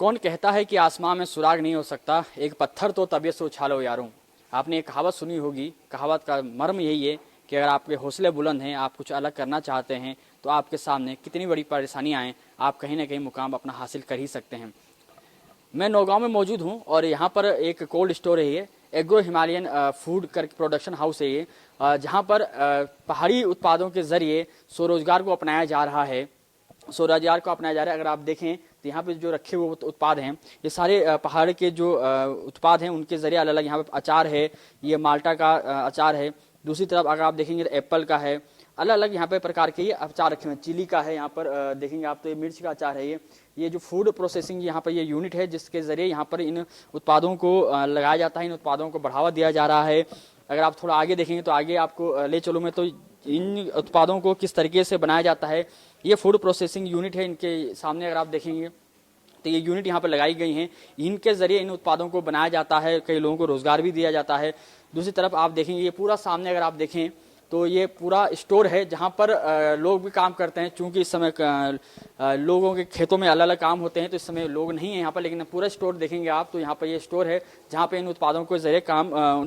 कौन कहता है कि आसमां में सुराग नहीं हो सकता, एक पत्थर तो तबीयत से उछालो यारों। आपने एक कहावत सुनी होगी। कहावत का मर्म यही है कि अगर आपके हौसले बुलंद हैं, आप कुछ अलग करना चाहते हैं, तो आपके सामने कितनी बड़ी परेशानी आए, आप कहीं ना कहीं मुकाम अपना हासिल कर ही सकते हैं। मैं नौगांव में मौजूद हूं और यहाँ पर एक कोल्ड स्टोर है, ये एग्रो हिमालयन फूड कर प्रोडक्शन हाउस है ये, जहाँ पर पहाड़ी उत्पादों के जरिए स्वरोजगार को अपनाया जा रहा है। स्वरोजगार को अपनाया जा रहा है। अगर आप देखें तो यहाँ पे जो रखे हुए उत्पाद हैं, ये सारे पहाड़ के जो उत्पाद हैं उनके जरिए अलग अलग। यहाँ पे अचार है, ये माल्टा का अचार है। दूसरी तरफ अगर आप देखेंगे तो एप्पल का है। अलग अलग यहाँ पे प्रकार के ये अचार रखे हुए हैं। चिली का है, यहाँ पर देखेंगे आप तो ये मिर्च का अचार है। ये जो फूड प्रोसेसिंग यहाँ पर ये यूनिट है, जिसके जरिए यहाँ पर इन उत्पादों को लगाया जाता है, इन उत्पादों को बढ़ावा दिया जा रहा है। अगर आप थोड़ा आगे देखेंगे तो आगे आपको ले चलूँ मैं, तो इन उत्पादों को किस तरीके से बनाया जाता है, ये फूड प्रोसेसिंग यूनिट है। इनके सामने अगर आप देखेंगे तो ये यूनिट यहाँ पर लगाई गई हैं। इनके जरिए इन उत्पादों को बनाया जाता है, कई लोगों को रोजगार भी दिया जाता है। दूसरी तरफ आप देखेंगे ये पूरा सामने अगर आप देखें तो ये पूरा स्टोर है, जहाँ पर लोग भी काम करते हैं। चूंकि इस समय लोगों के खेतों में अलग अलग काम होते हैं, तो इस समय लोग नहीं है यहाँ पर, लेकिन पूरा स्टोर देखेंगे आप तो यहाँ पर ये स्टोर है जहाँ पे इन उत्पादों के जरिए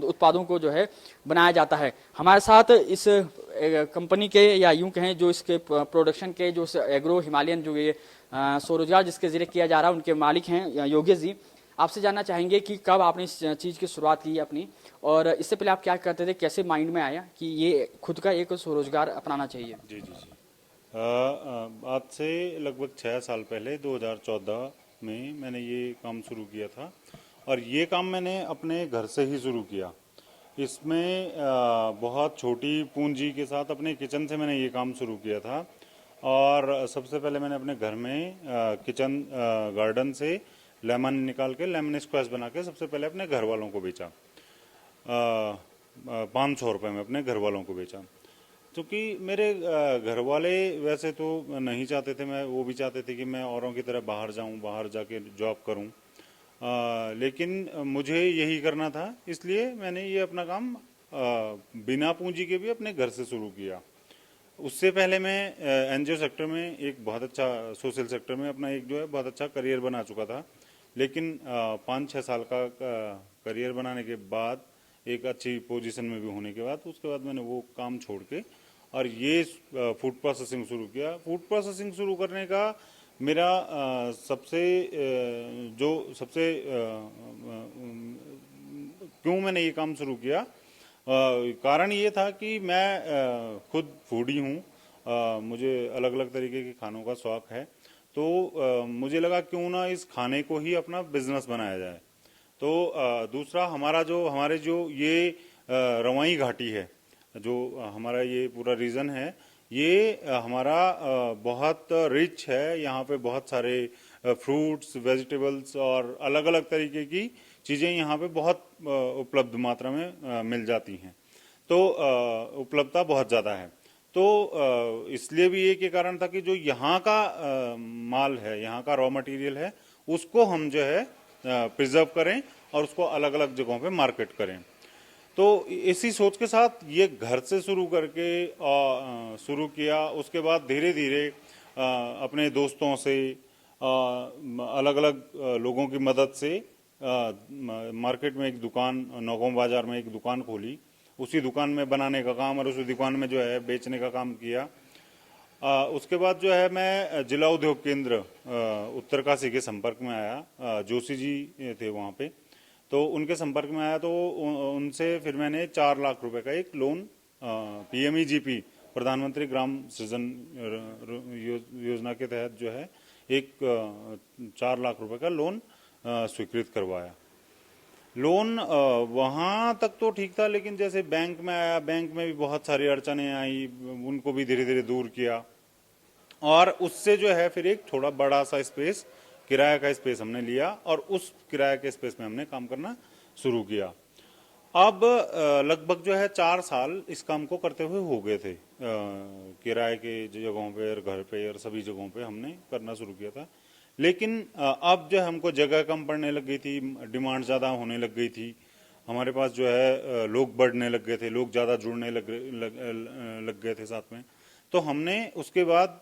उत्पादों को जो है बनाया जाता है। हमारे साथ इस कंपनी के, या यूं कहें जो इसके प्रोडक्शन के, जो एग्रो हिमालयन जो ये स्वरोजगार जिसके जरिए किया जा रहा है, उनके मालिक हैं योगेश जी। आपसे जानना चाहेंगे कि कब आपने इस चीज़ की शुरुआत की अपनी, और इससे पहले आप क्या करते थे, कैसे माइंड में आया कि ये खुद का एक स्वरोजगार अपनाना चाहिए? जी जी जी। आज से लगभग 6 साल पहले 2014 में मैंने ये काम शुरू किया था, और ये काम मैंने अपने घर से ही शुरू किया। इसमें बहुत छोटी पूंजी के साथ अपने किचन से मैंने ये काम शुरू किया था। और सबसे पहले मैंने अपने घर में किचन गार्डन से लेमन निकाल के लेमन स्क्वैश बना के सबसे पहले अपने घर वालों को बेचा। 500 रुपये में अपने घर वालों को बेचा। क्योंकि मेरे घर वाले वैसे तो नहीं चाहते थे, मैं वो भी चाहते थे कि मैं औरों की तरह बाहर जाऊं, बाहर जाके जॉब करूं। लेकिन मुझे यही करना था, इसलिए मैंने ये अपना काम बिना पूंजी के भी अपने घर से शुरू किया। उससे पहले मैं एनजीओ सेक्टर में एक बहुत अच्छा, सोशल सेक्टर में अपना एक जो है बहुत अच्छा करियर बना चुका था। लेकिन 5-6 साल का करियर बनाने के बाद, एक अच्छी पोजीशन में भी होने के बाद, उसके बाद मैंने वो काम छोड़ के और ये फूड प्रोसेसिंग शुरू किया। फूड प्रोसेसिंग शुरू करने का मेरा सबसे क्यों मैंने ये काम शुरू किया, कारण ये था कि मैं खुद फूडी हूँ। मुझे अलग अलग तरीके के खानों का शौक है। तो मुझे लगा क्यों ना इस खाने को ही अपना बिजनेस बनाया जाए। तो दूसरा हमारे जो ये रवाई घाटी है, जो हमारा ये पूरा रीजन है, ये हमारा बहुत रिच है। यहाँ पे बहुत सारे फ्रूट्स, वेजिटेबल्स और अलग अलग तरीके की चीज़ें यहाँ पे बहुत उपलब्ध मात्रा में मिल जाती हैं। तो उपलब्धता बहुत ज़्यादा है। तो इसलिए भी एक कारण था कि जो यहाँ का माल है, यहाँ का रॉ मटेरियल है, उसको हम जो है प्रिजर्व करें और उसको अलग अलग जगहों पे मार्केट करें। तो इसी सोच के साथ ये घर से शुरू करके शुरू किया। उसके बाद धीरे धीरे अपने दोस्तों से, अलग अलग लोगों की मदद से मार्केट में एक दुकान, नौगांव बाजार में एक दुकान खोली। उसी दुकान में बनाने का काम और उसी दुकान में जो है बेचने का काम किया। उसके बाद जो है मैं जिला उद्योग केंद्र उत्तरकाशी के संपर्क में आया। जोशी जी थे वहाँ पे, तो उनके संपर्क में आया। तो उनसे फिर मैंने 4 लाख रुपए का एक लोन, PMEGP, प्रधानमंत्री ग्राम सृजन योजना के तहत जो है एक 4 लाख रुपए का लोन स्वीकृत करवाया। लोन वहाँ तक तो ठीक था, लेकिन जैसे बैंक में आया, बैंक में भी बहुत सारी अड़चनें आई, उनको भी धीरे धीरे दूर किया। और उससे जो है फिर एक थोड़ा बड़ा सा स्पेस, किराया का स्पेस हमने लिया, और उस किराया के स्पेस में हमने काम करना शुरू किया। अब लगभग जो है 4 साल इस काम को करते हुए हो गए थे। किराए के जगहों पे और घर पे और सभी जगहों पे हमने करना शुरू किया था। लेकिन अब जो हमको जगह कम पड़ने लग गई थी, डिमांड ज़्यादा होने लग गई थी। हमारे पास जो है लोग बढ़ने लग गए थे, लोग ज़्यादा जुड़ने लग गए थे साथ में। तो हमने उसके बाद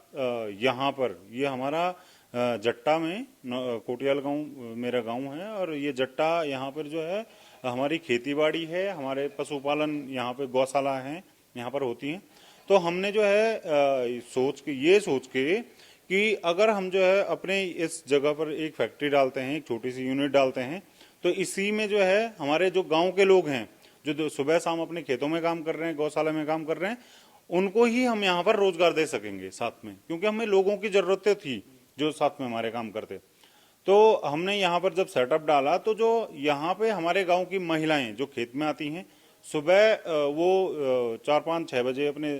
यहाँ पर, ये हमारा जट्टा में कोटियाल गांव मेरा गांव है, और ये जट्टा यहाँ पर जो है हमारी खेतीबाड़ी है, हमारे पशुपालन यहाँ पे गौशाला है यहाँ पर होती हैं। तो हमने जो है ये सोच के कि अगर हम जो है अपने इस जगह पर एक फैक्ट्री डालते हैं, एक छोटी सी यूनिट डालते हैं, तो इसी में जो है हमारे जो गांव के लोग हैं जो सुबह शाम अपने खेतों में काम कर रहे हैं, गौशाला में काम कर रहे हैं, उनको ही हम यहाँ पर रोजगार दे सकेंगे साथ में, क्योंकि हमें लोगों की जरूरतें थी जो साथ में हमारे काम करते। तो हमने यहाँ पर जब सेटअप डाला तो जो यहाँ पे हमारे गांव की महिलाएं जो खेत में आती हैं, सुबह वो 4-5-6 बजे अपने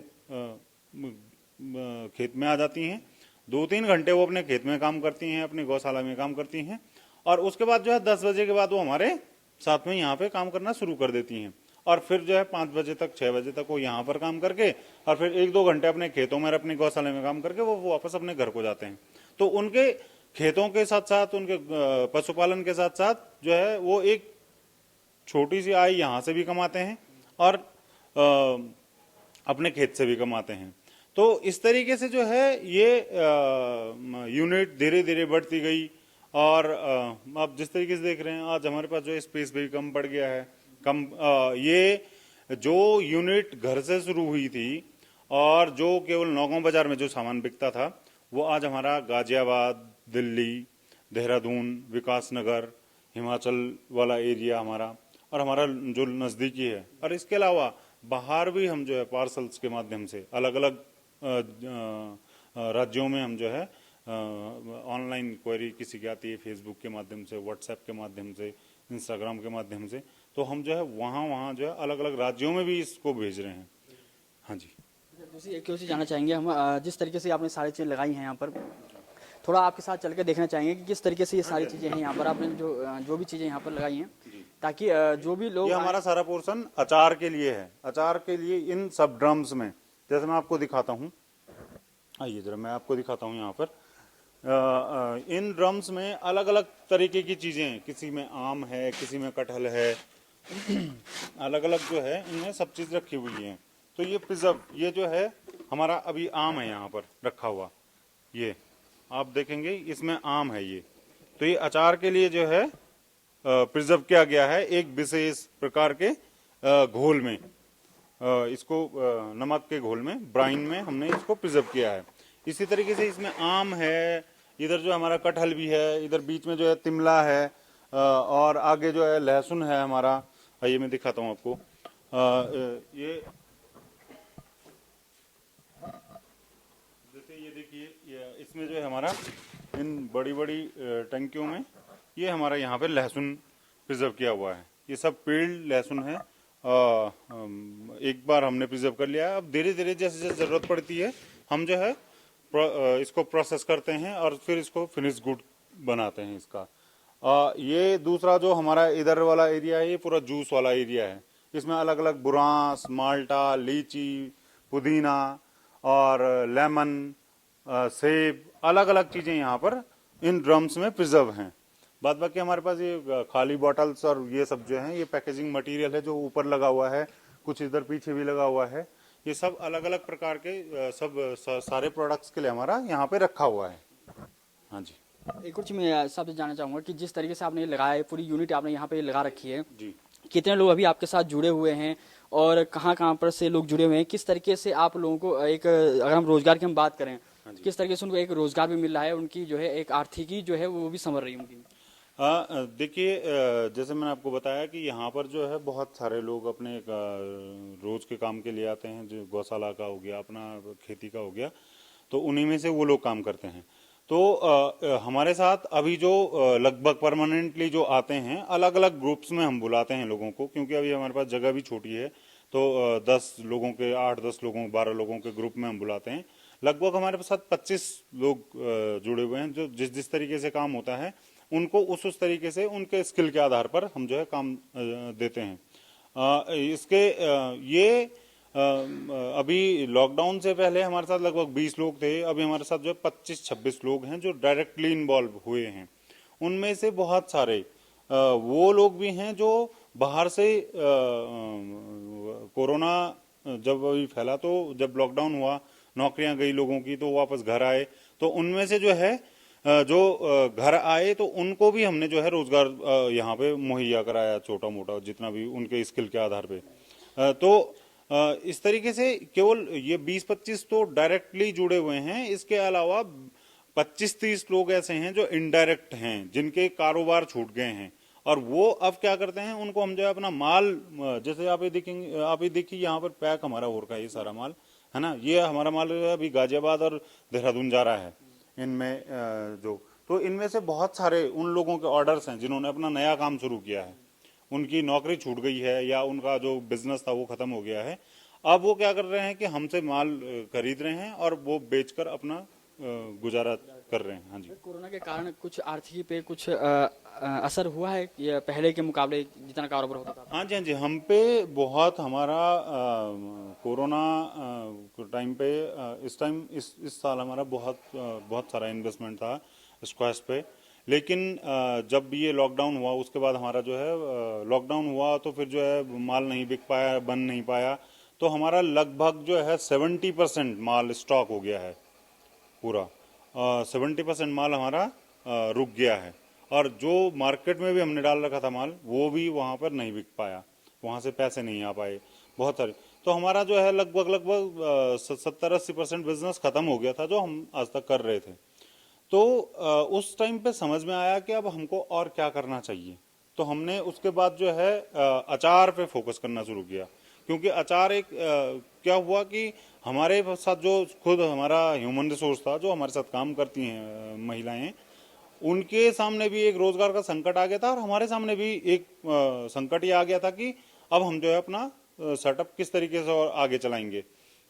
खेत में आ जाती हैं, 2-3 घंटे वो अपने खेत में काम करती हैं, अपनी गौशाला में काम करती हैं, और उसके बाद जो है 10 बजे के बाद वो हमारे साथ में यहाँ पे काम करना शुरू कर देती हैं, और फिर जो है 5 बजे तक 6 बजे तक वो यहाँ पर काम करके और फिर 1-2 घंटे अपने खेतों में अपनी गौशाला में काम करके वो वापस अपने घर को जाते हैं। तो उनके खेतों के साथ साथ उनके पशुपालन के साथ साथ जो है वो एक छोटी सी आय यहाँ से भी कमाते हैं और अपने खेत से भी कमाते हैं। तो इस तरीके से जो है ये यूनिट धीरे धीरे बढ़ती गई, और आप जिस तरीके से देख रहे हैं आज हमारे पास जो स्पेस भी कम पड़ गया है। ये जो यूनिट घर से शुरू हुई थी और जो केवल नौगांव बाजार में जो सामान बिकता था, वो आज हमारा गाजियाबाद, दिल्ली, देहरादून, विकास नगर, हिमाचल वाला एरिया हमारा, और हमारा जो नज़दीकी है, और इसके अलावा बाहर भी हम जो है पार्सल्स के माध्यम से अलग अलग राज्यों में हम जो है ऑनलाइन क्वेरी किसी की आती है, फेसबुक के माध्यम से, व्हाट्सएप के माध्यम से, इंस्टाग्राम के माध्यम से, तो हम जो है वहाँ जो है अलग अलग राज्यों में भी इसको भेज रहे हैं। हाँ जी। दूसरी एक चीज़ जानना चाहेंगे हम, जिस तरीके से आपने सारी चीज़ें लगाई हैं यहाँ पर, थोड़ा आपके साथ चल के देखना चाहेंगे कि किस तरीके से ये सारी चीज़ें हैं यहाँ पर आपने जो भी चीज़ें यहाँ पर लगाई हैं, ताकि जो भी लोग, ये हमारा सारा पोर्शन अचार के लिए है। अचार के लिए इन सब ड्रम्स में, जैसे मैं आपको दिखाता हूँ, आइए जरा मैं आपको दिखाता हूँ यहाँ पर। इन ड्रम्स में अलग अलग तरीके की चीजें हैं, किसी में आम है, किसी में कटहल है, अलग अलग जो है इनमें सब चीज रखी हुई है। तो ये प्रिजर्व, ये जो है हमारा अभी आम है यहाँ पर रखा हुआ, ये आप देखेंगे इसमें आम है ये। तो ये अचार के लिए जो है प्रिजर्व किया गया है एक विशेष प्रकार के घोल में, इसको नमक के घोल में, ब्राइन में हमने इसको प्रिजर्व किया है। इसी तरीके से इसमें आम है, इधर जो हमारा कटहल भी है, इधर बीच में जो है तिमला है, और आगे जो है लहसुन है हमारा। ये मैं दिखाता हूँ आपको, ये जैसे ये देखिए, इसमें जो है हमारा इन बड़ी बड़ी टंकियों में ये हमारा यहाँ पे लहसुन प्रिजर्व किया हुआ है। ये सब पेल्ड लहसुन है, एक बार हमने प्रिजर्व कर लिया है। अब धीरे धीरे जैसे जैसे जरूरत पड़ती है हम जो है इसको प्रोसेस करते हैं और फिर इसको फिनिश गुड बनाते हैं इसका। ये दूसरा जो हमारा इधर वाला एरिया है, ये पूरा जूस वाला एरिया है। इसमें अलग अलग बुरांस, माल्टा, लीची, पुदीना और लेमन, सेब, अलग अलग चीजें यहाँ पर इन ड्रम्स में प्रिजर्व हैं। बाद बाकी हमारे पास ये खाली बॉटल्स और ये सब जो है ये पैकेजिंग मटेरियल है जो ऊपर लगा हुआ है, कुछ इधर पीछे भी लगा हुआ है। ये सब अलग अलग प्रकार के सारे प्रोडक्ट्स के लिए हमारा यहाँ पे रखा हुआ है। हाँ जी। एक कुछ मैं सबसे जानना चाहूँगा कि जिस तरीके से आपने ये लगाया है, पूरी यूनिट आपने यहाँ पे लगा रखी है जी, कितने लोग अभी आपके साथ जुड़े हुए हैं और कहाँ कहाँ पर से लोग जुड़े हुए हैं, किस तरीके से आप लोगों को एक, अगर हम रोजगार की हम बात करें, किस तरीके से उनको एक रोजगार भी मिल रहा है, उनकी जो है एक आर्थिकी जो है वो भी संभल रही है उनकी? देखिए, जैसे मैंने आपको बताया कि यहाँ पर जो है बहुत सारे लोग अपने रोज के काम के लिए आते हैं, जो गौशाला का हो गया, अपना खेती का हो गया, तो उन्हीं में से वो लोग काम करते हैं। तो हमारे साथ अभी जो लगभग परमानेंटली जो आते हैं, अलग अलग ग्रुप्स में हम बुलाते हैं लोगों को, क्योंकि अभी हमारे पास जगह भी छोटी है, तो 10 लोगों के, 8-10 लोगों, 12 लोगों के ग्रुप में हम बुलाते हैं। लगभग हमारे साथ 25 लोग जुड़े हुए हैं, जो जिस जिस तरीके से काम होता है उनको उस तरीके से उनके स्किल के आधार पर हम जो है काम देते हैं। इसके ये अभी लॉकडाउन से पहले हमारे साथ लगभग 20 लोग थे, अभी हमारे साथ जो है 25-26 लोग हैं जो डायरेक्टली इन्वॉल्व हुए हैं। उनमें से बहुत सारे वो लोग भी हैं जो बाहर से कोरोना जब अभी फैला, तो जब लॉकडाउन हुआ, नौकरियां गई लोगों की, तो वापस घर आए, तो उनमें से जो है जो घर आए तो उनको भी हमने जो है रोजगार यहाँ पे मुहैया कराया, छोटा मोटा जितना भी उनके स्किल के आधार पे। तो इस तरीके से केवल ये 20-25 तो डायरेक्टली जुड़े हुए हैं, इसके अलावा 25-30 लोग ऐसे हैं जो इनडायरेक्ट हैं, जिनके कारोबार छूट गए हैं, और वो अब क्या करते हैं, उनको हम जो है अपना माल, जैसे आप ये देखेंगे, आप ये देखिए यहाँ पर पैक हमारा हो रखा है, ये सारा माल है ना, ये हमारा माल अभी गाजियाबाद और देहरादून जा रहा है। इनमें जो तो इनमें से बहुत सारे उन लोगों के ऑर्डर्स हैं जिन्होंने अपना नया काम शुरू किया है, उनकी नौकरी छूट गई है या उनका जो बिजनेस था वो खत्म हो गया है। अब वो क्या कर रहे हैं कि हमसे माल खरीद रहे हैं और वो बेचकर अपना गुजारा कर रहे हैं। हाँ जी। कोरोना के कारण कुछ आर्थिकी पे कुछ असर हुआ है या पहले के मुकाबले जितना कारोबार होता था? हाँ जी, हाँ जी, हम पे बहुत हमारा कोरोना टाइम पे इस टाइम इस साल हमारा बहुत सारा इन्वेस्टमेंट था स्क्वैश पे, लेकिन जब ये लॉकडाउन हुआ उसके बाद हमारा जो है लॉकडाउन हुआ तो फिर जो है माल नहीं बिक पाया, बन नहीं पाया, तो हमारा लगभग जो है 70% माल स्टॉक हो गया है पूरा। 70% माल हमारा रुक गया है, और जो मार्केट में भी हमने डाल रखा था माल वो भी वहाँ पर नहीं बिक पाया, वहाँ से पैसे नहीं आ पाए बहुत सारे। तो हमारा जो है लगभग 70-80% बिजनेस खत्म हो गया था जो हम आज तक कर रहे थे। तो उस टाइम पे समझ में आया कि अब हमको और क्या करना चाहिए, तो हमने उसके बाद जो है अचार पे फोकस करना शुरू किया, क्योंकि अचार एक क्या हुआ कि हमारे साथ जो खुद हमारा ह्यूमन रिसोर्स था, जो हमारे साथ काम करती हैं महिलाएं, उनके सामने भी एक रोजगार का संकट आ गया था, और हमारे सामने भी एक संकट ये आ गया था कि अब हम जो है अपना सेटअप किस तरीके से और आगे चलाएंगे।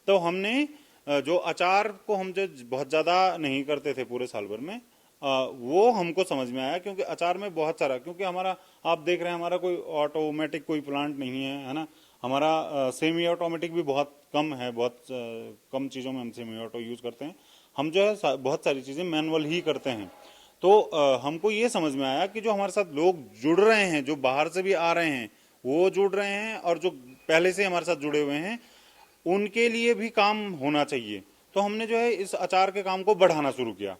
तो हमने जो अचार को हम जो बहुत ज़्यादा नहीं करते थे पूरे साल भर में, वो हमको समझ में आया, क्योंकि अचार में बहुत सारा, क्योंकि हमारा आप देख रहे हैं हमारा कोई ऑटोमेटिक कोई प्लांट नहीं है ना, हमारा सेमी ऑटोमेटिक भी बहुत कम है, बहुत कम चीज़ों में हम सेमी ऑटो यूज़ करते हैं, हम जो है बहुत सारी चीज़ें मैनुअल ही करते हैं। तो हमको ये समझ में आया कि जो हमारे साथ लोग जुड़ रहे हैं, जो बाहर से भी आ रहे हैं वो जुड़ रहे हैं, और जो पहले से हमारे साथ जुड़े हुए हैं उनके लिए भी काम होना चाहिए। तो हमने जो है इस अचार के काम को बढ़ाना शुरू किया,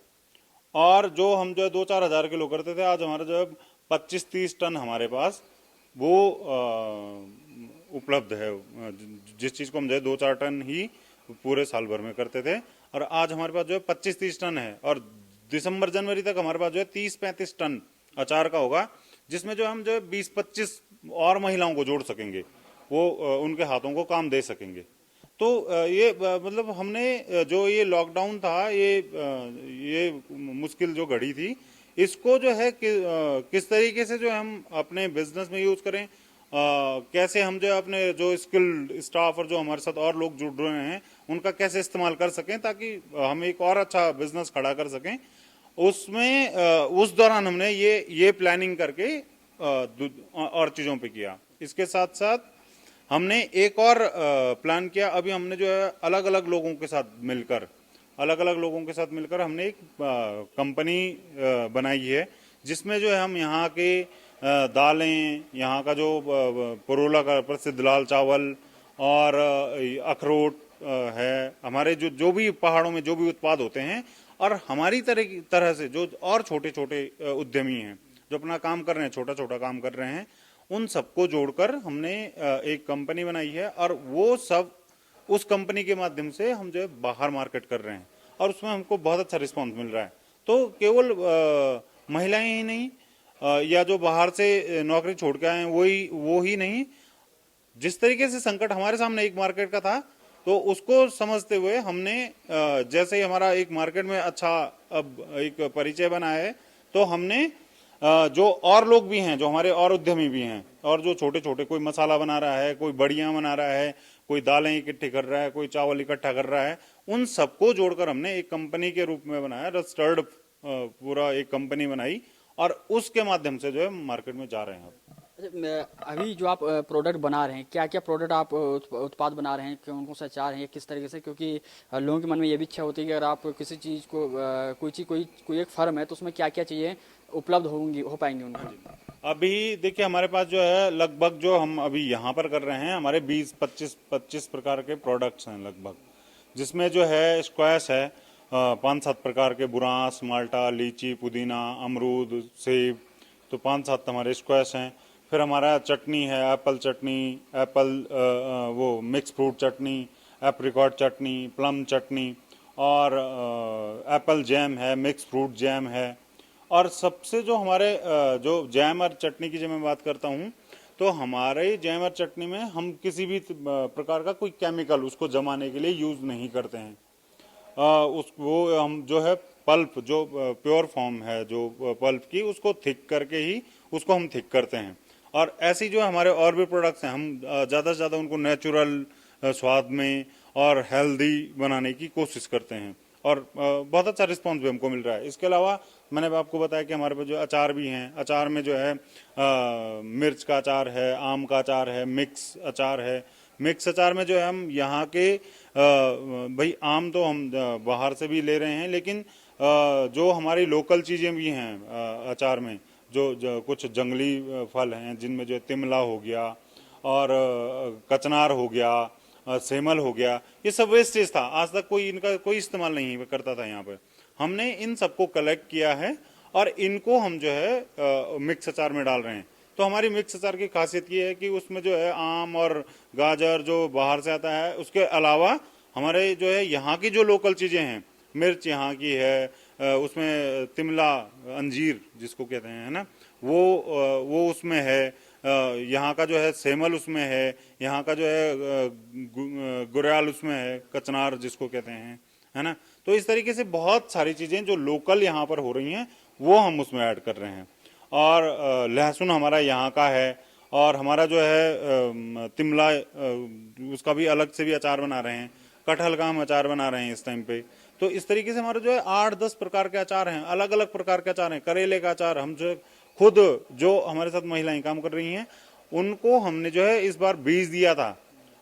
और जो हम जो है 2-4 हज़ार किलो करते थे, आज हमारा जो है 25-30 टन हमारे पास वो उपलब्ध है। जिस चीज़ को हम जो है 2-4 टन ही पूरे साल भर में करते थे, और आज हमारे पास जो है 25-30 टन है, और दिसंबर जनवरी तक हमारे पास जो है 30-35 टन अचार का होगा, जिसमें जो हम जो है 20-25 और महिलाओं को जोड़ सकेंगे, वो उनके हाथों को काम दे सकेंगे। तो ये मतलब हमने जो ये लॉकडाउन था, ये मुश्किल जो घड़ी थी, इसको जो है किस तरीके से जो हम अपने बिजनेस में यूज करें, कैसे हम जो अपने जो स्किल्ड स्टाफ और जो हमारे साथ और लोग जुड़ रहे हैं उनका कैसे इस्तेमाल कर सकें, ताकि हम एक और अच्छा बिजनेस खड़ा कर सकें। उसमें उस दौरान हमने ये प्लानिंग करके और चीज़ों पे किया। इसके साथ साथ हमने एक और प्लान किया, अभी हमने जो है अलग अलग लोगों के साथ मिलकर हमने एक कंपनी बनाई है, जिसमें जो है हम यहाँ के दालें, यहाँ का जो परोला का प्रसिद्ध लाल चावल और अखरोट है, हमारे जो भी पहाड़ों में जो भी उत्पाद होते हैं, और हमारी तरह से जो और छोटे छोटे उद्यमी हैं जो अपना काम कर रहे हैं, छोटा छोटा काम कर रहे हैं, उन सबको जोड़कर हमने एक कंपनी बनाई है, और वो सब उस कंपनी के माध्यम से हम जो है बाहर मार्केट कर रहे हैं, और उसमें हमको बहुत अच्छा रिस्पांस मिल रहा है। तो केवल महिलाएं ही नहीं, या जो बाहर से नौकरी छोड़ के आए हैं वो ही नहीं, जिस तरीके से संकट हमारे सामने एक मार्केट का था, तो उसको समझते हुए हमने जैसे ही हमारा एक मार्केट में अच्छा अब एक परिचय बना है, तो हमने जो और लोग भी हैं, जो हमारे और उद्यमी भी हैं, और जो छोटे छोटे, कोई मसाला बना रहा है, कोई बड़ियां बना रहा है, कोई दालें इकट्ठी कर रहा है, कोई चावल इकट्ठा कर रहा है, उन सबको जोड़कर हमने एक कंपनी के रूप में बनाया, रजिस्टर्ड पूरा एक कंपनी बनाई, और उसके माध्यम से जो है मार्केट में जा रहे हैं। अभी जो आप प्रोडक्ट बना रहे हैं, क्या क्या प्रोडक्ट आप उत्पाद बना रहे हैं, कौन कौन सा चाह रहे हैं, किस तरीके से? क्योंकि लोगों के मन में ये भी इच्छा होती है कि अगर आप किसी चीज़ को कोई एक फर्म है तो उसमें क्या क्या चीज़ें उपलब्ध हो पाएंगी उनको। अभी देखिए हमारे पास जो है लगभग जो हम अभी यहाँ पर कर रहे हैं, हमारे 20-25 प्रकार के प्रोडक्ट्स हैं लगभग, जिसमें जो है स्क्वैश है, 5-7 प्रकार के बुरांस, माल्टा, लीची, पुदीना, अमरूद, सेब, तो 5-7 हमारे स्क्वैश हैं। फिर हमारा चटनी है, एप्पल चटनी, वो मिक्स फ्रूट चटनी, एप्रिकॉट चटनी, प्लम चटनी, और एप्पल जैम है, मिक्स फ्रूट जैम है। और सबसे जो हमारे जो जैम और चटनी की जब मैं बात करता हूँ, तो हमारे जैम और चटनी में हम किसी भी प्रकार का कोई केमिकल उसको जमाने के लिए यूज़ नहीं करते हैं। उस वो हम जो है पल्प, जो प्योर फॉर्म है जो पल्प की, उसको थिक करके ही उसको हम थिक करते हैं। और ऐसी जो हमारे और भी प्रोडक्ट्स हैं, हम ज़्यादा से ज़्यादा उनको नेचुरल स्वाद में और हेल्दी बनाने की कोशिश करते हैं, और बहुत अच्छा रिस्पांस भी हमको मिल रहा है। इसके अलावा मैंने आपको बताया कि हमारे पास जो अचार भी हैं, अचार में जो है मिर्च का अचार है, आम का अचार है, मिक्स अचार है। मिक्स अचार में जो है हम यहाँ के भाई आम तो हम बाहर से भी ले रहे हैं, लेकिन जो हमारी लोकल चीज़ें भी हैं अचार में, जो कुछ जंगली फल हैं, जिनमें जो तिमला हो गया और कचनार हो गया, सेमल हो गया, ये सब वेस्टेज था। आज तक कोई इनका कोई इस्तेमाल नहीं करता था यहाँ पर। हमने इन सबको कलेक्ट किया है और इनको हम जो है मिक्स अचार में डाल रहे हैं। तो हमारी मिक्स अचार की खासियत ये है कि उसमें जो है आम और गाजर जो बाहर से आता है, उसके अलावा हमारे जो है यहाँ की जो लोकल चीज़ें हैं, मिर्च यहाँ की है, उसमें तिमला, अंजीर जिसको कहते हैं, है ना, वो उसमें है, यहाँ का जो है सेमल उसमें है, यहाँ का जो है गुरियाल उसमें है, कचनार जिसको कहते हैं, है ना। तो इस तरीके से बहुत सारी चीज़ें जो लोकल यहाँ पर हो रही हैं वो हम उसमें ऐड कर रहे हैं। और लहसुन हमारा यहाँ का है, और हमारा जो है तिमला, उसका भी अलग से भी अचार बना रहे हैं। कटहल का हम अचार बना रहे हैं इस टाइम पे। तो इस तरीके से हमारे जो है 8-10 प्रकार के अचार हैं, अलग अलग प्रकार के अचार हैं। करेले का अचार हम जो खुद, जो हमारे साथ महिलाएं काम कर रही हैं, उनको हमने जो है इस बार बीज दिया था,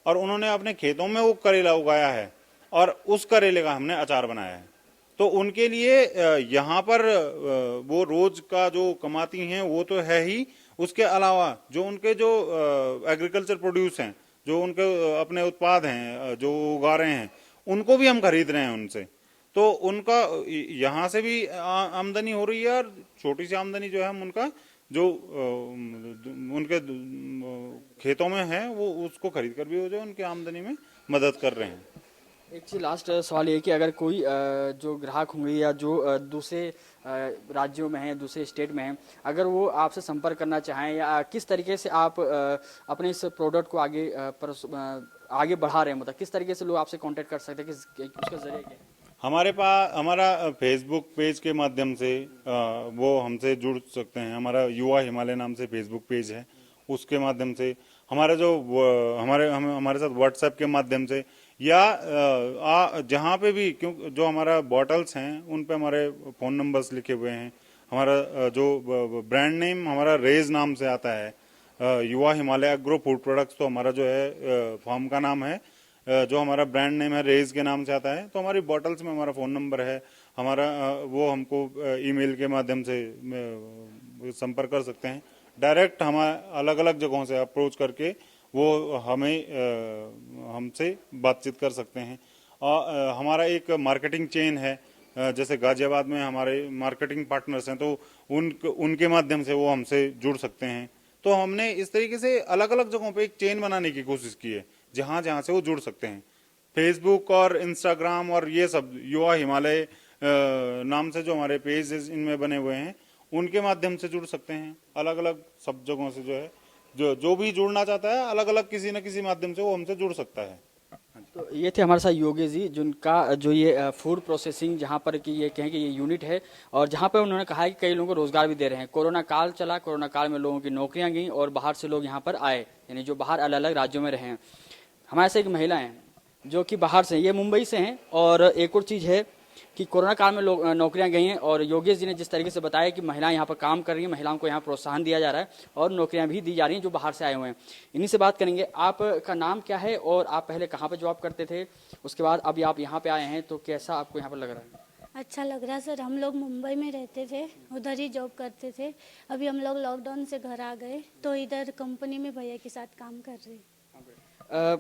और उन्होंने अपने खेतों में वो करेला उगाया है, और उस करेले का हमने अचार बनाया है। तो उनके लिए यहाँ पर वो रोज का जो कमाती हैं वो तो है ही, उसके अलावा जो उनके जो एग्रीकल्चर प्रोड्यूस हैं, जो उनके अपने उत्पाद हैं जो उगा रहे हैं, उनको भी हम खरीद रहे हैं उनसे। तो उनका यहाँ से भी आमदनी हो रही है, और छोटी सी आमदनी जो है हम उनका जो उनके खेतों में है वो उसको खरीद कर भी हो जाए, उनकी आमदनी में मदद कर रहे हैं। एक चीज लास्ट सवाल ये कि अगर कोई जो ग्राहक होंगे या जो दूसरे राज्यों में हैं, दूसरे स्टेट में हैं, अगर वो आपसे संपर्क करना चाहें, या किस तरीके से आप अपने इस प्रोडक्ट को आगे बढ़ा रहे हैं, मतलब किस तरीके से लोग आपसे कांटेक्ट कर सकते हैं, उसका जरिए क्या है? हमारे पास हमारा फेसबुक पेज के माध्यम से वो हमसे जुड़ सकते हैं। हमारा युवा हिमालय नाम से फेसबुक पेज है, उसके माध्यम से हमारा जो हमारे साथ व्हाट्सएप के माध्यम से, या जहाँ पे भी, क्यों जो हमारा बॉटल्स हैं उन पे हमारे फ़ोन नंबर्स लिखे हुए हैं। हमारा जो ब्रांड नेम हमारा रेज नाम से आता है, युवा हिमालय एग्रो फूड प्रोडक्ट्स, तो हमारा जो है फॉर्म का नाम है, जो हमारा ब्रांड नेम है रेज के नाम से आता है। तो हमारी बॉटल्स में हमारा फ़ोन नंबर है, हमारा वो हमको ईमेल के माध्यम से संपर्क कर सकते हैं। डायरेक्ट हम अलग अलग जगहों से अप्रोच करके वो हमसे बातचीत कर सकते हैं। और हमारा एक मार्केटिंग चेन है, जैसे गाजियाबाद में हमारे मार्केटिंग पार्टनर्स हैं, तो उनके माध्यम से वो हमसे जुड़ सकते हैं। तो हमने इस तरीके से अलग अलग जगहों पे एक चेन बनाने की कोशिश की है, जहाँ जहाँ से वो जुड़ सकते हैं। फेसबुक और इंस्टाग्राम और ये सब युवा हिमालय नाम से जो हमारे पेज इनमें बने हुए हैं, उनके माध्यम से जुड़ सकते हैं। अलग अलग सब जगहों से जो है, जो भी जुड़ना चाहता है, अलग अलग किसी न किसी माध्यम से वो हमसे जुड़ सकता है। तो ये थे हमारे साथ योगेश जी, जिनका जो ये फूड प्रोसेसिंग, जहाँ पर कि ये कहें कि ये यूनिट है, और जहाँ पर उन्होंने कहा है कि कई लोगों को रोजगार भी दे रहे हैं। कोरोना काल चला, कोरोना काल में लोगों की नौकरियां गईं और बाहर से लोग यहाँ पर आए, यानी जो बाहर अलग अलग राज्यों में रहे हैं। हमारे से एक महिला हैं जो कि बाहर से, ये मुंबई से हैं। और एक और चीज़ है कि कोरोना काल में लोग नौकरियां गई हैं, और योगेश जी ने जिस तरीके से बताया कि महिलाएं यहाँ पर काम कर रही हैं, महिलाओं को यहाँ प्रोत्साहन दिया जा रहा है और नौकरियां भी दी जा रही हैं जो बाहर से आए हुए हैं। इन्हीं से बात करेंगे। आपका नाम क्या है और आप पहले कहाँ पर जॉब करते थे, उसके बाद अभी आप यहाँ पे आए हैं, तो कैसा आपको यहाँ पर लग रहा है? अच्छा लग रहा है सर। हम लोग मुंबई में रहते थे, उधर ही जॉब करते थे। अभी हम लोग लॉकडाउन से घर आ गए, तो इधर कंपनी में भैया के साथ काम कर रहे हैं।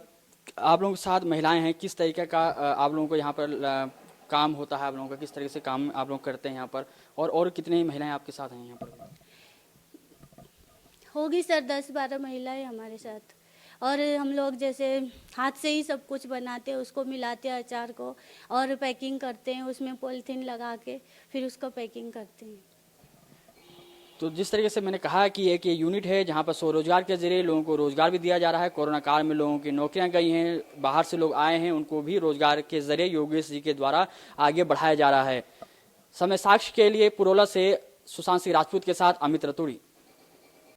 आप लोगों के साथ महिलाएं हैं, किस तरीके का आप लोगों को यहाँ पर काम होता है आप लोगों का, किस तरह से काम आप लोग करते हैं यहाँ पर, और कितनी महिलाएं आपके साथ हैं यहाँ पर? होगी सर 10-12 महिलाएं हमारे साथ। और हम लोग जैसे हाथ से ही सब कुछ बनाते हैं, उसको मिलाते हैं अचार को और पैकिंग करते हैं, उसमें पॉलीथीन लगा के फिर उसको पैकिंग करते हैं। तो जिस तरीके से मैंने कहा कि एक ये यूनिट है जहाँ पर स्वरोजगार के जरिए लोगों को रोजगार भी दिया जा रहा है। कोरोना काल में लोगों की नौकरियां गई हैं, बाहर से लोग आए हैं, उनको भी रोजगार के जरिए योगेश जी के द्वारा आगे बढ़ाया जा रहा है। समय साक्ष्य के लिए पुरोला से सुशांत सिंह राजपूत के साथ अमित रतूड़ी।